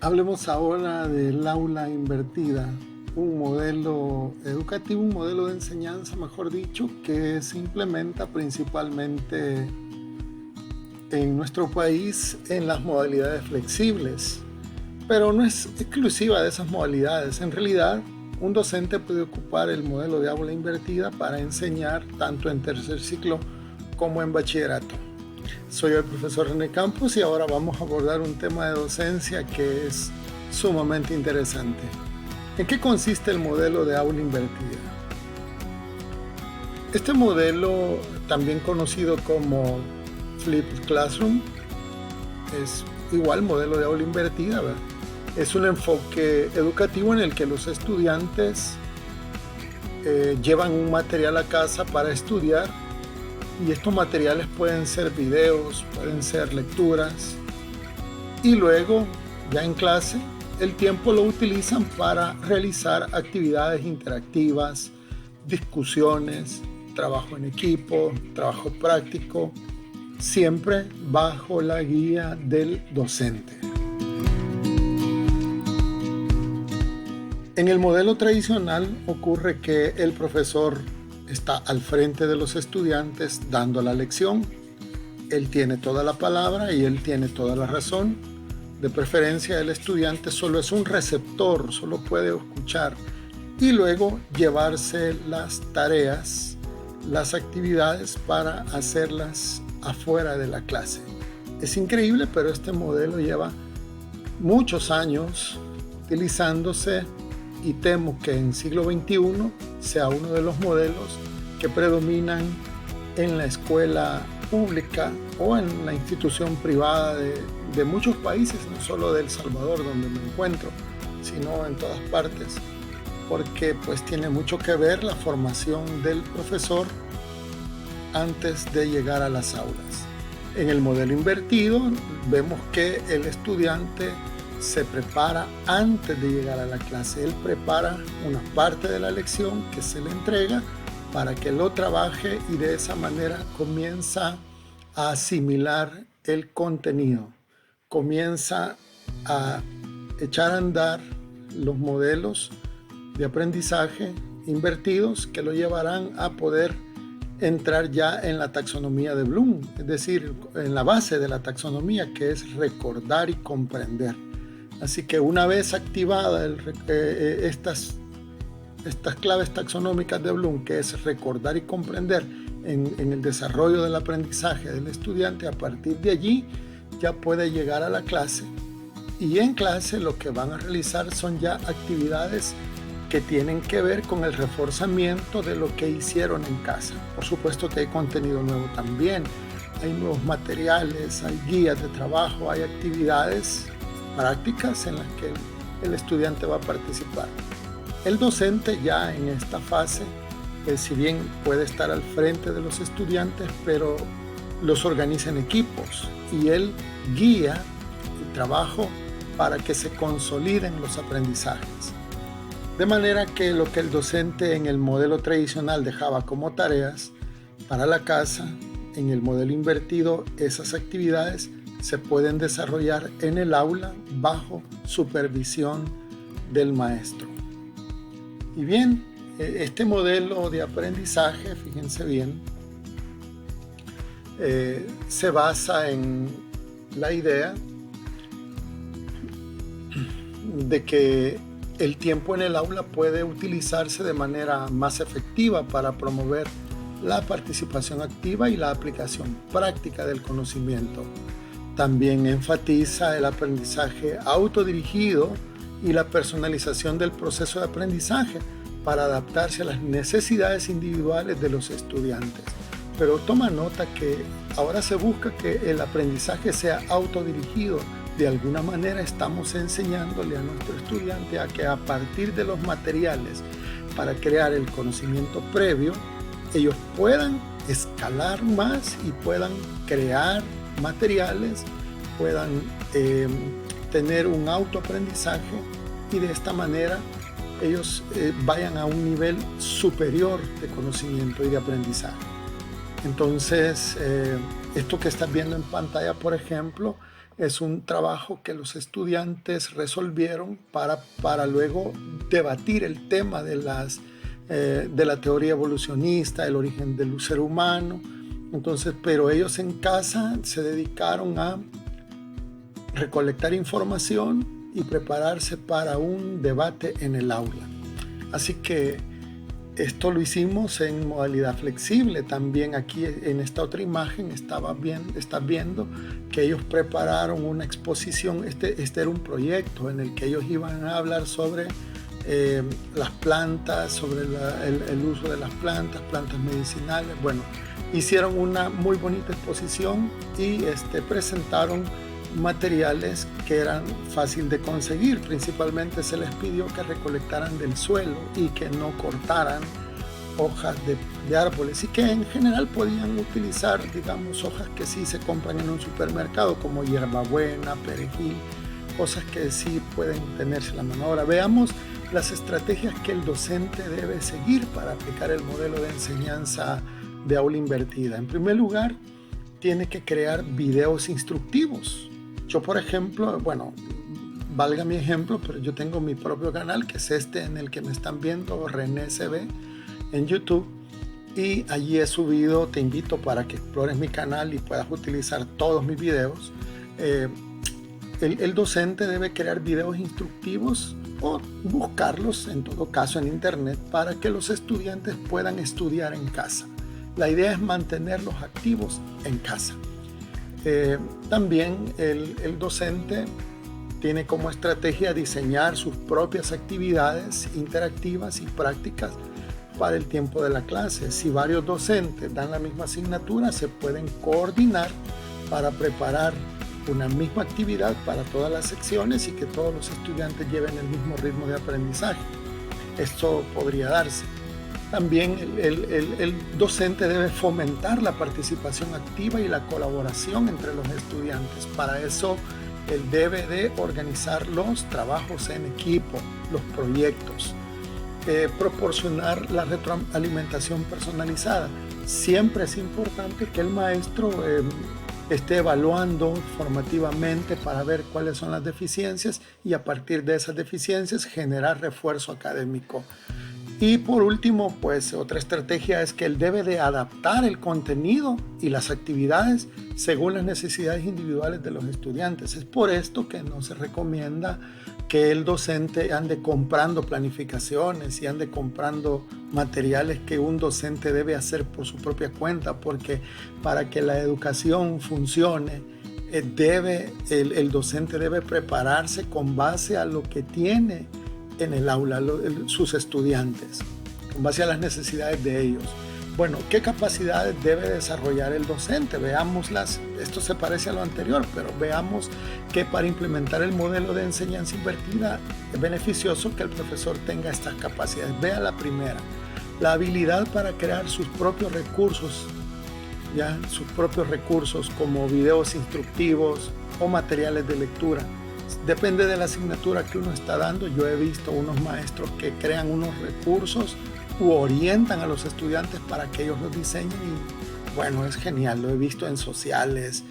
Hablemos ahora del aula invertida, un modelo educativo, un modelo de enseñanza, mejor dicho, que se implementa principalmente en nuestro país en las modalidades flexibles, pero no es exclusiva de esas modalidades. En realidad, un docente puede ocupar el modelo de aula invertida para enseñar tanto en tercer ciclo como en bachillerato. Soy el profesor René Campos y ahora vamos a abordar un tema de docencia que es sumamente interesante. ¿En qué consiste el modelo de aula invertida? Este modelo, también conocido como Flipped Classroom, es igual modelo de aula invertida, ¿verdad? Es un enfoque educativo en el que los estudiantes llevan un material a casa para estudiar, y estos materiales pueden ser videos, pueden ser lecturas, y luego ya en clase el tiempo lo utilizan para realizar actividades interactivas, discusiones, trabajo en equipo, trabajo práctico, siempre bajo la guía del docente. En el modelo tradicional ocurre que el profesor está al frente de los estudiantes dando la lección. Él tiene toda la palabra y él tiene toda la razón. De preferencia, el estudiante solo es un receptor, solo puede escuchar y luego llevarse las tareas, las actividades para hacerlas afuera de la clase. Es increíble, pero este modelo lleva muchos años utilizándose y temo que en siglo XXI sea uno de los modelos que predominan en la escuela pública o en la institución privada de muchos países, no solo de El Salvador, donde me encuentro, sino en todas partes, porque pues tiene mucho que ver la formación del profesor antes de llegar a las aulas. En el modelo invertido vemos que el estudiante se prepara antes de llegar a la clase. Él prepara una parte de la lección que se le entrega para que lo trabaje y de esa manera comienza a asimilar el contenido, comienza a echar a andar los modelos de aprendizaje invertidos que lo llevarán a poder entrar ya en la taxonomía de Bloom, es decir, en la base de la taxonomía, que es recordar y comprender. Así que una vez activadas estas claves taxonómicas de Bloom, que es recordar y comprender en el desarrollo del aprendizaje del estudiante, a partir de allí ya puede llegar a la clase, y en clase lo que van a realizar son ya actividades que tienen que ver con el reforzamiento de lo que hicieron en casa. Por supuesto que hay contenido nuevo también, hay nuevos materiales, hay guías de trabajo, hay actividades prácticas en las que el estudiante va a participar. El docente ya en esta fase, si bien puede estar al frente de los estudiantes, pero los organiza en equipos y él guía el trabajo para que se consoliden los aprendizajes. De manera que lo que el docente en el modelo tradicional dejaba como tareas para la casa, en el modelo invertido esas actividades se pueden desarrollar en el aula bajo supervisión del maestro. Y bien, este modelo de aprendizaje, fíjense bien, se basa en la idea de que el tiempo en el aula puede utilizarse de manera más efectiva para promover la participación activa y la aplicación práctica del conocimiento. También enfatiza el aprendizaje autodirigido y la personalización del proceso de aprendizaje para adaptarse a las necesidades individuales de los estudiantes. Pero toma nota que ahora se busca que el aprendizaje sea autodirigido. De alguna manera estamos enseñándole a nuestro estudiante a que a partir de los materiales para crear el conocimiento previo, ellos puedan escalar más y puedan crear materiales, puedan tener un autoaprendizaje y de esta manera ellos vayan a un nivel superior de conocimiento y de aprendizaje. Entonces, Esto que estás viendo en pantalla, por ejemplo, es un trabajo que los estudiantes resolvieron para luego debatir el tema de la teoría evolucionista, el origen del ser humano. Entonces, pero ellos en casa se dedicaron a recolectar información y prepararse para un debate en el aula. Así que esto lo hicimos en modalidad flexible. También aquí en esta otra imagen estás viendo que ellos prepararon una exposición. Este era un proyecto en el que ellos iban a hablar sobre las plantas, sobre el uso de las plantas medicinales. Bueno, hicieron una muy bonita exposición y presentaron materiales que eran fácil de conseguir. Principalmente se les pidió que recolectaran del suelo y que no cortaran hojas de árboles, y que en general podían utilizar, digamos, hojas que sí se compran en un supermercado, como hierbabuena, perejil, cosas que sí pueden tenerse a la mano. Ahora veamos las estrategias que el docente debe seguir para aplicar el modelo de enseñanza de aula invertida. En primer lugar, tiene que crear videos instructivos. Yo, por ejemplo, bueno, valga mi ejemplo, pero yo tengo mi propio canal, que es en el que me están viendo, René CB, en YouTube, y allí he subido, te invito para que explores mi canal y puedas utilizar todos mis videos. El docente debe crear videos instructivos o buscarlos, en todo caso, en internet, para que los estudiantes puedan estudiar en casa. La idea es mantenerlos activos en casa. También el docente tiene como estrategia diseñar sus propias actividades interactivas y prácticas para el tiempo de la clase. Si varios docentes dan la misma asignatura, se pueden coordinar para preparar una misma actividad para todas las secciones y que todos los estudiantes lleven el mismo ritmo de aprendizaje. Esto podría darse. También el docente debe fomentar la participación activa y la colaboración entre los estudiantes. Para eso, él debe de organizar los trabajos en equipo, los proyectos, proporcionar la retroalimentación personalizada. Siempre es importante que el maestro esté evaluando formativamente para ver cuáles son las deficiencias y a partir de esas deficiencias generar refuerzo académico. Y por último, pues otra estrategia es que él debe de adaptar el contenido y las actividades según las necesidades individuales de los estudiantes. Es por esto que no se recomienda que el docente ande comprando planificaciones y ande comprando materiales que un docente debe hacer por su propia cuenta, porque para que la educación funcione, el docente debe prepararse con base a lo que tiene en el aula sus estudiantes, con base a las necesidades de ellos. Bueno, ¿qué capacidades debe desarrollar el docente? Veámoslas. Esto se parece a lo anterior, pero veamos que para implementar el modelo de enseñanza invertida es beneficioso que el profesor tenga estas capacidades. Vea la primera, la habilidad para crear sus propios recursos, sus propios recursos como videos instructivos o materiales de lectura. Depende de la asignatura que uno está dando. Yo he visto unos maestros que crean unos recursos u orientan a los estudiantes para que ellos los diseñen y bueno, es genial. Lo he visto en sociales,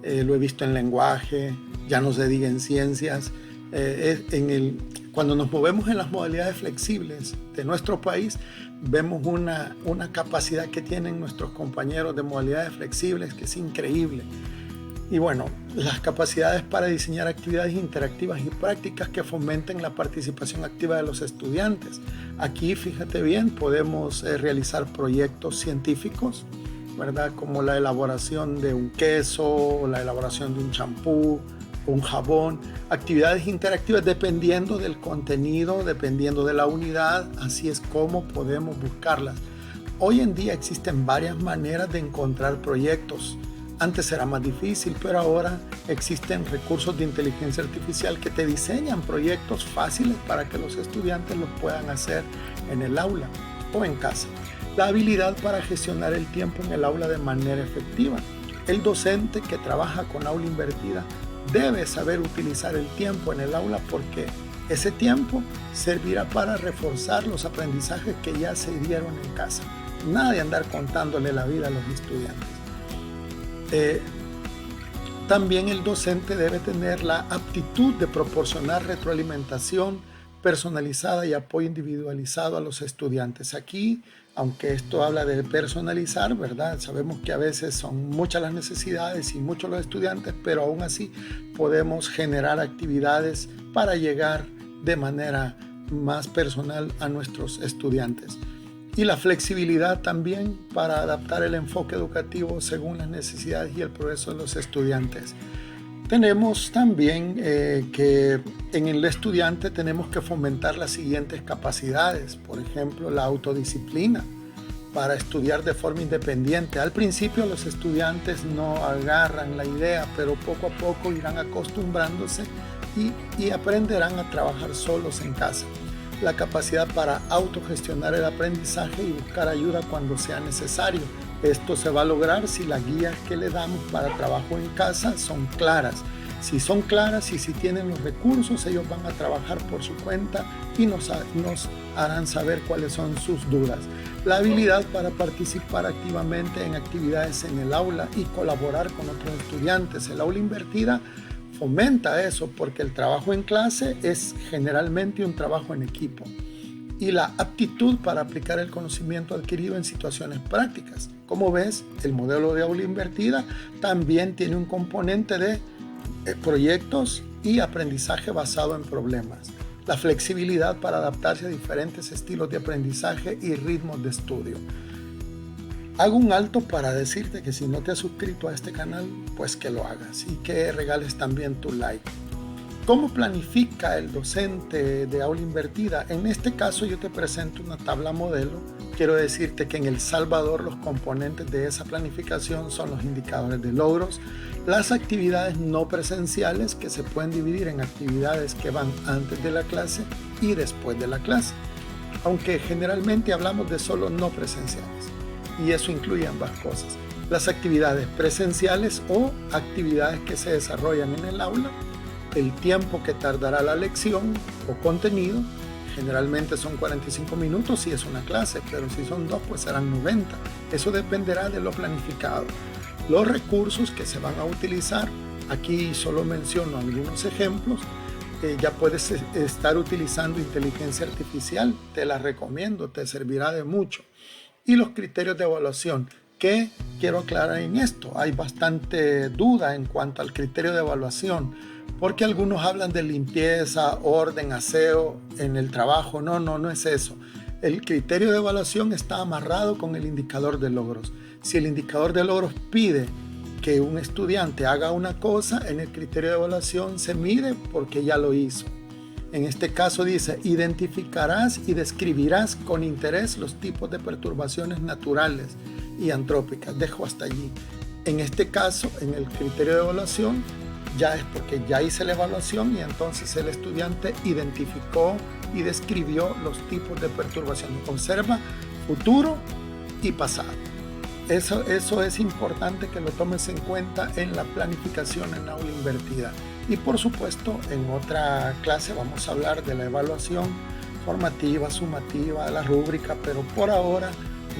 lo he visto en lenguaje, ya no se diga en ciencias. Cuando nos movemos en las modalidades flexibles de nuestro país, vemos una capacidad que tienen nuestros compañeros de modalidades flexibles que es increíble. Y bueno, las capacidades para diseñar actividades interactivas y prácticas que fomenten la participación activa de los estudiantes. Aquí, fíjate bien, podemos realizar proyectos científicos, ¿verdad? Como la elaboración de un queso, o la elaboración de un champú, un jabón. Actividades interactivas dependiendo del contenido, dependiendo de la unidad, así es como podemos buscarlas. Hoy en día existen varias maneras de encontrar proyectos. Antes era más difícil, pero ahora existen recursos de inteligencia artificial que te diseñan proyectos fáciles para que los estudiantes los puedan hacer en el aula o en casa. La habilidad para gestionar el tiempo en el aula de manera efectiva. El docente que trabaja con aula invertida debe saber utilizar el tiempo en el aula porque ese tiempo servirá para reforzar los aprendizajes que ya se dieron en casa. Nada de andar contándole la vida a los estudiantes. Eh, También el docente debe tener la aptitud de proporcionar retroalimentación personalizada y apoyo individualizado a los estudiantes. Aquí, aunque esto habla de personalizar, ¿verdad? Sabemos que a veces son muchas las necesidades y muchos los estudiantes, pero aún así podemos generar actividades para llegar de manera más personal a nuestros estudiantes. Y la flexibilidad también para adaptar el enfoque educativo según las necesidades y el progreso de los estudiantes. Tenemos también que en el estudiante tenemos que fomentar las siguientes capacidades, por ejemplo, la autodisciplina para estudiar de forma independiente. Al principio los estudiantes no agarran la idea, pero poco a poco irán acostumbrándose y aprenderán a trabajar solos en casa. La capacidad para autogestionar el aprendizaje y buscar ayuda cuando sea necesario. Esto se va a lograr si las guías que le damos para trabajo en casa son claras. Si son claras y si tienen los recursos, ellos van a trabajar por su cuenta y nos harán saber cuáles son sus dudas. La habilidad para participar activamente en actividades en el aula y colaborar con otros estudiantes. El aula invertida fomenta eso porque el trabajo en clase es generalmente un trabajo en equipo. Y la aptitud para aplicar el conocimiento adquirido en situaciones prácticas. Como ves, el modelo de aula invertida también tiene un componente de proyectos y aprendizaje basado en problemas. La flexibilidad para adaptarse a diferentes estilos de aprendizaje y ritmos de estudio. Hago un alto para decirte que si no te has suscrito a este canal, pues que lo hagas y que regales también tu like. ¿Cómo planifica el docente de aula invertida? En este caso yo te presento una tabla modelo. Quiero decirte que en El Salvador los componentes de esa planificación son los indicadores de logros, las actividades no presenciales que se pueden dividir en actividades que van antes de la clase y después de la clase, aunque generalmente hablamos de solo no presenciales y eso incluye ambas cosas. Las actividades presenciales o actividades que se desarrollan en el aula, el tiempo que tardará la lección o contenido, generalmente son 45 minutos si es una clase, pero si son dos pues serán 90. Eso dependerá de lo planificado. Los recursos que se van a utilizar, aquí solo menciono algunos ejemplos. Ya puedes estar utilizando inteligencia artificial, te la recomiendo, te servirá de mucho. Y los criterios de evaluación, que quiero aclarar en esto, hay bastante duda en cuanto al criterio de evaluación, porque algunos hablan de limpieza, orden, aseo en el trabajo. No es eso. El criterio de evaluación está amarrado con el indicador de logros. Si el indicador de logros pide que un estudiante haga una cosa, en el criterio de evaluación se mide porque ya lo hizo. En este caso dice, identificarás y describirás con interés los tipos de perturbaciones naturales y antrópicas. Dejo hasta allí. En este caso, en el criterio de evaluación, ya es porque ya hice la evaluación y entonces el estudiante identificó y describió los tipos de perturbaciones. Observa futuro y pasado. Eso es importante que lo tomes en cuenta en la planificación en aula invertida. Y por supuesto, en otra clase vamos a hablar de la evaluación formativa, sumativa, la rúbrica, pero por ahora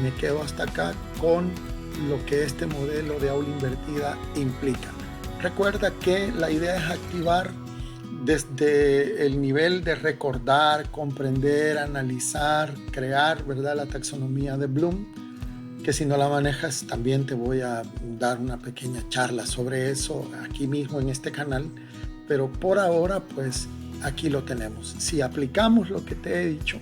me quedo hasta acá con lo que este modelo de aula invertida implica. Recuerda que la idea es activar desde el nivel de recordar, comprender, analizar, crear, ¿verdad? La taxonomía de Bloom, que si no la manejas también te voy a dar una pequeña charla sobre eso aquí mismo en este canal, pero por ahora pues aquí lo tenemos. Si aplicamos lo que te he dicho,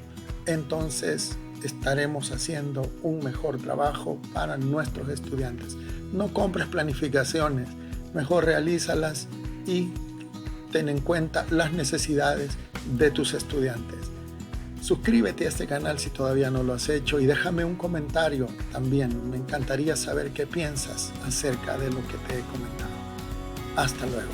entonces estaremos haciendo un mejor trabajo para nuestros estudiantes. No compres planificaciones, mejor realízalas y ten en cuenta las necesidades de tus estudiantes. Suscríbete a este canal si todavía no lo has hecho y déjame un comentario también. Me encantaría saber qué piensas acerca de lo que te he comentado. Hasta luego.